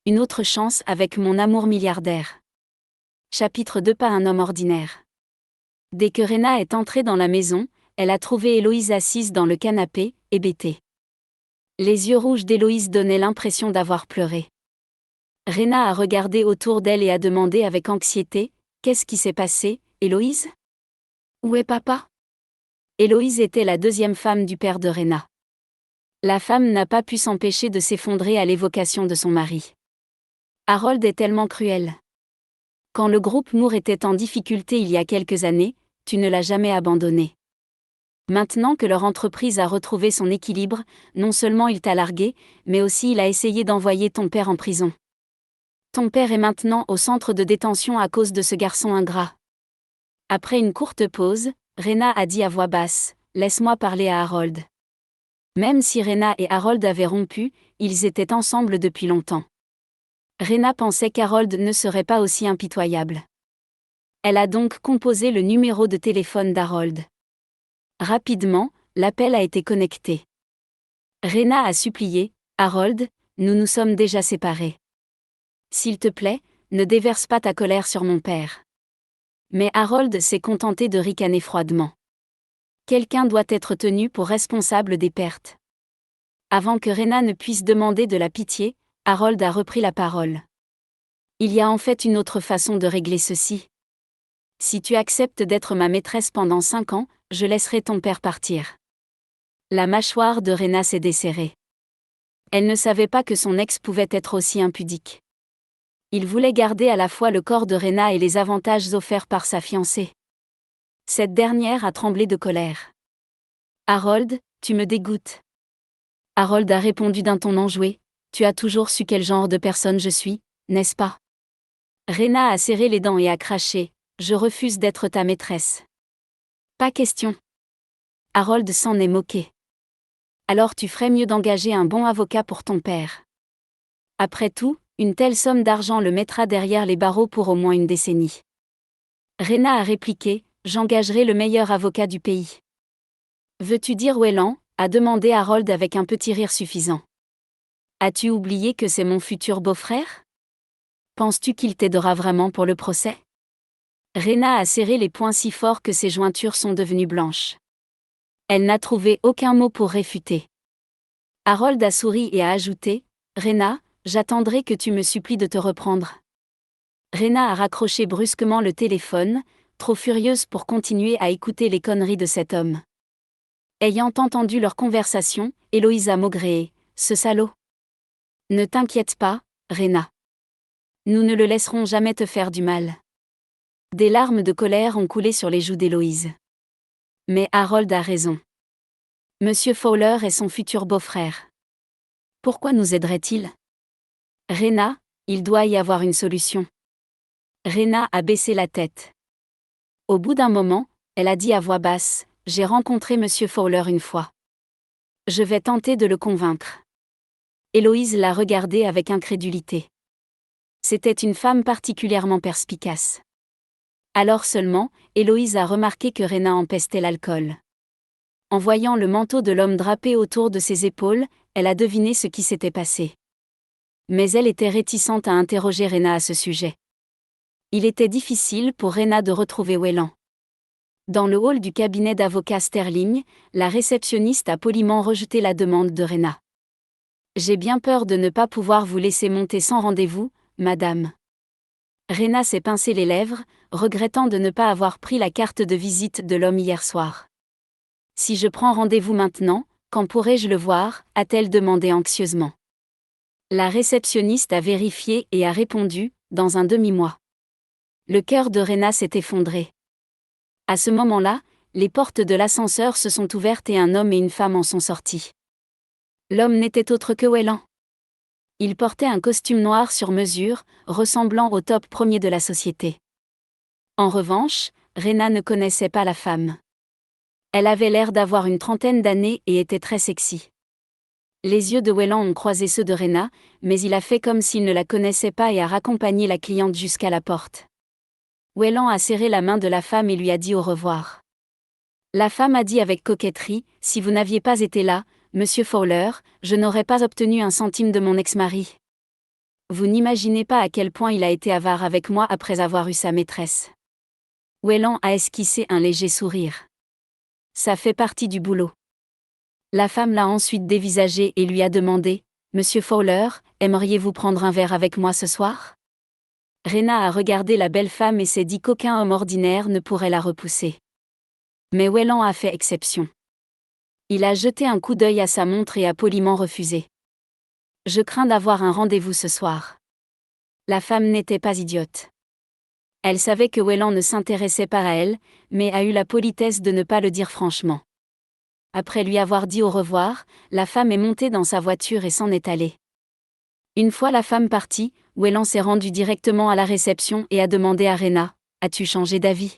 Une autre chance avec mon amour milliardaire. Chapitre 2. Pas un homme ordinaire. Dès que Rena est entrée dans la maison, elle a trouvé Héloïse assise dans le canapé, hébétée. Les yeux rouges d'Héloïse donnaient l'impression d'avoir pleuré. Rena a regardé autour d'elle et a demandé avec anxiété : « Qu'est-ce qui s'est passé, Héloïse ? Où est papa ?» Héloïse était la deuxième femme du père de Rena. La femme n'a pas pu s'empêcher de s'effondrer à l'évocation de son mari. Harold est tellement cruel. Quand le groupe Moore était en difficulté il y a quelques années, tu ne l'as jamais abandonné. Maintenant que leur entreprise a retrouvé son équilibre, non seulement il t'a largué, mais aussi il a essayé d'envoyer ton père en prison. Ton père est maintenant au centre de détention à cause de ce garçon ingrat. Après une courte pause, Rena a dit à voix basse : « Laisse-moi parler à Harold. » Même si Rena et Harold avaient rompu, ils étaient ensemble depuis longtemps. Rena pensait qu'Harold ne serait pas aussi impitoyable. Elle a donc composé le numéro de téléphone d'Harold. Rapidement, l'appel a été connecté. Rena a supplié : « Harold, nous nous sommes déjà séparés. S'il te plaît, ne déverse pas ta colère sur mon père. » Mais Harold s'est contenté de ricaner froidement. Quelqu'un doit être tenu pour responsable des pertes. Avant que Rena ne puisse demander de la pitié, Harold a repris la parole. Il y a en fait une autre façon de régler ceci. Si tu acceptes d'être ma maîtresse pendant 5 ans, je laisserai ton père partir. La mâchoire de Rena s'est desserrée. Elle ne savait pas que son ex pouvait être aussi impudique. Il voulait garder à la fois le corps de Rena et les avantages offerts par sa fiancée. Cette dernière a tremblé de colère. « Harold, tu me dégoûtes. » Harold a répondu d'un ton enjoué : « Tu as toujours su quel genre de personne je suis, n'est-ce pas ? » Rena a serré les dents et a craché : « Je refuse d'être ta maîtresse. » Pas question. Harold s'en est moqué. Alors tu ferais mieux d'engager un bon avocat pour ton père. Après tout, une telle somme d'argent le mettra derrière les barreaux pour au moins une décennie. Rena a répliqué : « J'engagerai le meilleur avocat du pays. » Veux-tu dire Whelan ? A demandé Harold avec un petit rire suffisant. As-tu oublié que c'est mon futur beau-frère ? Penses-tu qu'il t'aidera vraiment pour le procès ? Rena a serré les poings si fort que ses jointures sont devenues blanches. Elle n'a trouvé aucun mot pour réfuter. Harold a souri et a ajouté : « Rena, j'attendrai que tu me supplies de te reprendre. » Rena a raccroché brusquement le téléphone, trop furieuse pour continuer à écouter les conneries de cet homme. Ayant entendu leur conversation, Héloïse a maugréé : « Ce salaud. » Ne t'inquiète pas, Rena. Nous ne le laisserons jamais te faire du mal. Des larmes de colère ont coulé sur les joues d'Héloïse. Mais Harold a raison. Monsieur Fowler est son futur beau-frère. Pourquoi nous aiderait-il ? Rena, il doit y avoir une solution. Rena a baissé la tête. Au bout d'un moment, elle a dit à voix basse : « J'ai rencontré Monsieur Fowler une fois. Je vais tenter de le convaincre. » Héloïse l'a regardée avec incrédulité. C'était une femme particulièrement perspicace. Alors seulement, Héloïse a remarqué que Rena empestait l'alcool. En voyant le manteau de l'homme drapé autour de ses épaules, elle a deviné ce qui s'était passé. Mais elle était réticente à interroger Rena à ce sujet. Il était difficile pour Rena de retrouver Whelan. Dans le hall du cabinet d'avocat Sterling, la réceptionniste a poliment rejeté la demande de Rena. « J'ai bien peur de ne pas pouvoir vous laisser monter sans rendez-vous, madame. » Rena s'est pincé les lèvres, regrettant de ne pas avoir pris la carte de visite de l'homme hier soir. « Si je prends rendez-vous maintenant, quand pourrai-je le voir ? » a-t-elle demandé anxieusement. La réceptionniste a vérifié et a répondu : « Dans un demi-mois. » Le cœur de Rena s'est effondré. À ce moment-là, les portes de l'ascenseur se sont ouvertes et un homme et une femme en sont sortis. L'homme n'était autre que Whelan. Il portait un costume noir sur mesure, ressemblant au top premier de la société. En revanche, Rena ne connaissait pas la femme. Elle avait l'air d'avoir une trentaine d'années et était très sexy. Les yeux de Whelan ont croisé ceux de Rena, mais il a fait comme s'il ne la connaissait pas et a raccompagné la cliente jusqu'à la porte. Whelan a serré la main de la femme et lui a dit au revoir. La femme a dit avec coquetterie : « Si vous n'aviez pas été là, Monsieur Fowler, je n'aurais pas obtenu un centime de mon ex-mari. » Vous n'imaginez pas à quel point il a été avare avec moi après avoir eu sa maîtresse. Whelan a esquissé un léger sourire. Ça fait partie du boulot. La femme l'a ensuite dévisagé et lui a demandé: Monsieur Fowler, aimeriez-vous prendre un verre avec moi ce soir? Rena a regardé la belle femme et s'est dit qu'aucun homme ordinaire ne pourrait la repousser. Mais Whelan a fait exception. Il a jeté un coup d'œil à sa montre et a poliment refusé. Je crains d'avoir un rendez-vous ce soir. La femme n'était pas idiote. Elle savait que Whelan ne s'intéressait pas à elle, mais a eu la politesse de ne pas le dire franchement. Après lui avoir dit au revoir, la femme est montée dans sa voiture et s'en est allée. Une fois la femme partie, Whelan s'est rendu directement à la réception et a demandé à Rena: As-tu changé d'avis?